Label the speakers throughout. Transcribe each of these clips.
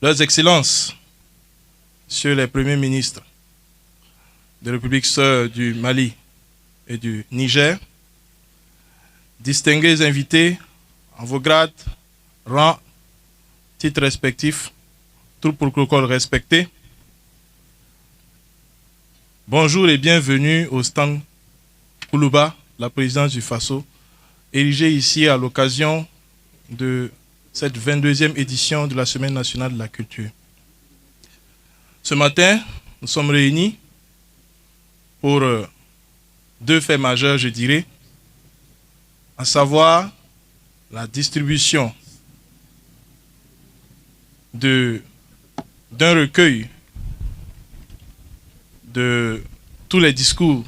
Speaker 1: Leurs Excellences, Messieurs les Premiers ministres des Républiques sœurs du Mali et du Niger, distingués invités en vos grades, rangs, titres respectifs, tout protocole respecté, bonjour et bienvenue au stand Koulouba, la présidence du Faso, érigé ici à l'occasion de cette 22e édition de la Semaine nationale de la culture. Ce matin, nous sommes réunis pour deux faits majeurs, je dirais, à savoir la distribution d'un recueil de tous les discours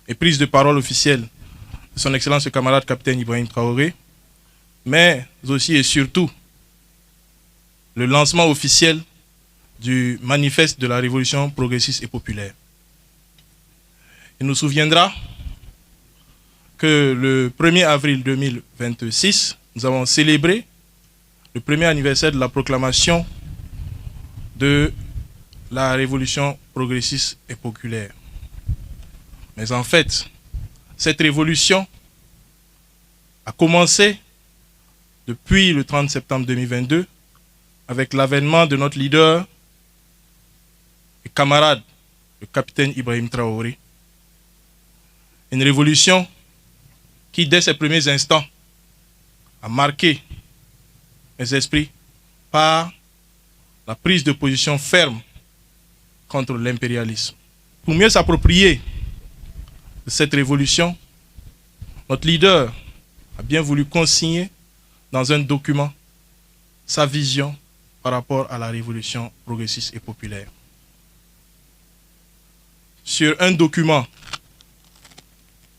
Speaker 1: et prises de parole officielles de son Excellence le camarade capitaine Ibrahim Traoré, mais aussi et surtout le lancement officiel du manifeste de la Révolution progressiste et populaire. Il nous souviendra que le 1er avril 2026, nous avons célébré le premier anniversaire de la proclamation de la Révolution progressiste et populaire. Mais en fait, cette révolution a commencé depuis le 30 septembre 2022 avec l'avènement de notre leader et camarade, le capitaine Ibrahim Traoré. Une révolution qui, dès ses premiers instants, a marqué les esprits par la prise de position ferme contre l'impérialisme. Pour mieux s'approprier de cette révolution, notre leader a bien voulu consigner dans un document sa vision par rapport à la révolution progressiste et populaire. Sur un document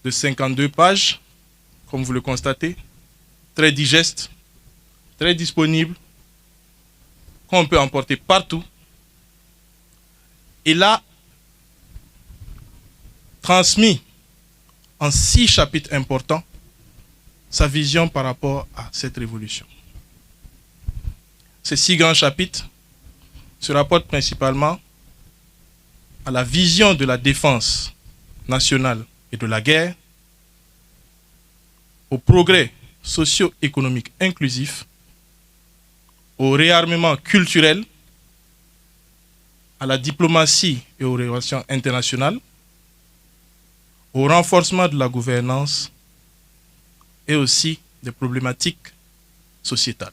Speaker 1: de 52 pages, comme vous le constatez, très digeste, très disponible, qu'on peut emporter partout, il a transmis en 6 chapitres importants sa vision par rapport à cette révolution. Ces 6 grands chapitres se rapportent principalement à la vision de la défense nationale et de la guerre, au progrès socio-économique inclusif, au réarmement culturel, à la diplomatie et aux relations internationales, au renforcement de la gouvernance et aussi des problématiques sociétales.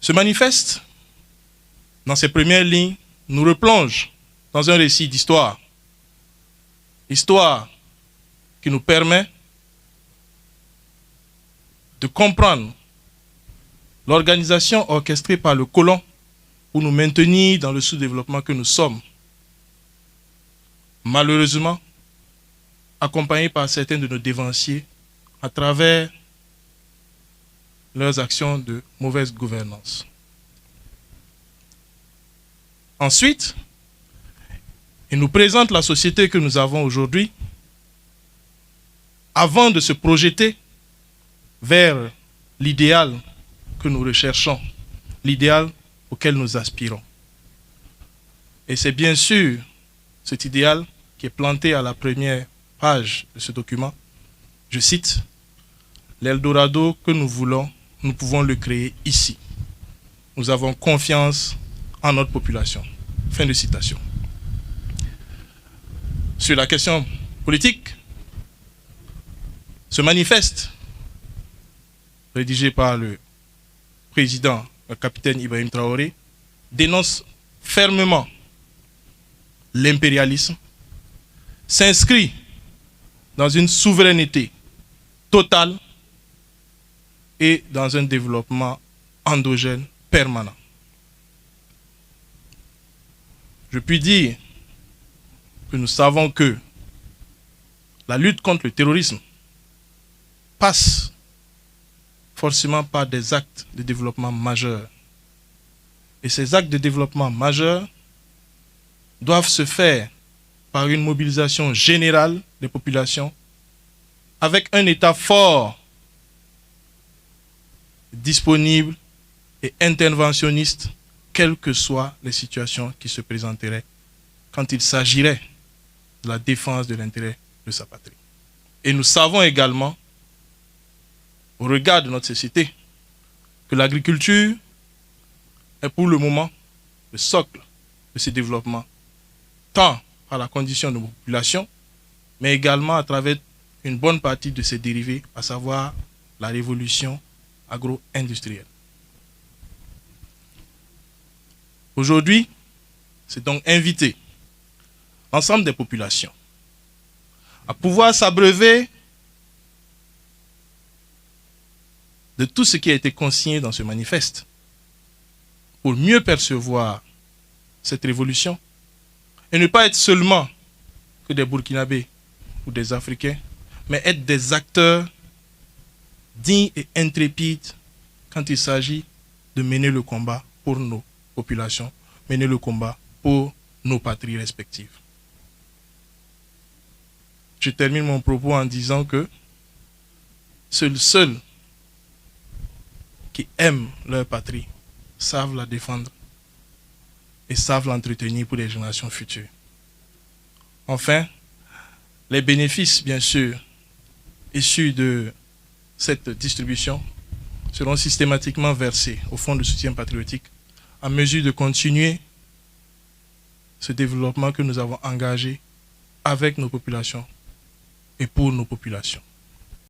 Speaker 1: Ce manifeste, dans ses premières lignes, nous replonge dans un récit d'histoire. Histoire qui nous permet de comprendre l'organisation orchestrée par le colon pour nous maintenir dans le sous-développement que nous sommes. Malheureusement, accompagnés par certains de nos dévanciers à travers leurs actions de mauvaise gouvernance. Ensuite, il nous présente la société que nous avons aujourd'hui avant de se projeter vers l'idéal que nous recherchons, l'idéal auquel nous aspirons. Et c'est bien sûr cet idéal qui est planté à la première page de ce document. Je cite, « L'Eldorado que nous voulons, nous pouvons le créer ici. Nous avons confiance en notre population. » Fin de citation. Sur la question politique, ce manifeste, rédigé par le président, le capitaine Ibrahim Traoré, dénonce fermement l'impérialisme, s'inscrit dans une souveraineté totale et dans un développement endogène permanent. Je puis dire que nous savons que la lutte contre le terrorisme passe forcément par des actes de développement majeurs. Et ces actes de développement majeurs doivent se faire par une mobilisation générale des populations avec un État fort, disponible et interventionniste, quelles que soient les situations qui se présenteraient quand il s'agirait de la défense de l'intérêt de sa patrie. Et nous savons également, au regard de notre société, que l'agriculture est pour le moment le socle de ce développement, tant par la condition de nos populations, mais également à travers une bonne partie de ses dérivés, à savoir la révolution agro-industrielle. Aujourd'hui, c'est donc inviter l'ensemble des populations à pouvoir s'abreuver de tout ce qui a été consigné dans ce manifeste pour mieux percevoir cette révolution et ne pas être seulement que des Burkinabés ou des Africains, mais être des acteurs dignes et intrépides quand il s'agit de mener le combat pour nos populations, mener le combat pour nos patries respectives. Je termine mon propos en disant que seuls qui aiment leur patrie savent la défendre et savent l'entretenir pour les générations futures. Enfin, les bénéfices, bien sûr, issus de cette distribution seront systématiquement versés au Fonds de soutien patriotique à mesure de continuer ce développement que nous avons engagé avec nos populations et pour nos populations.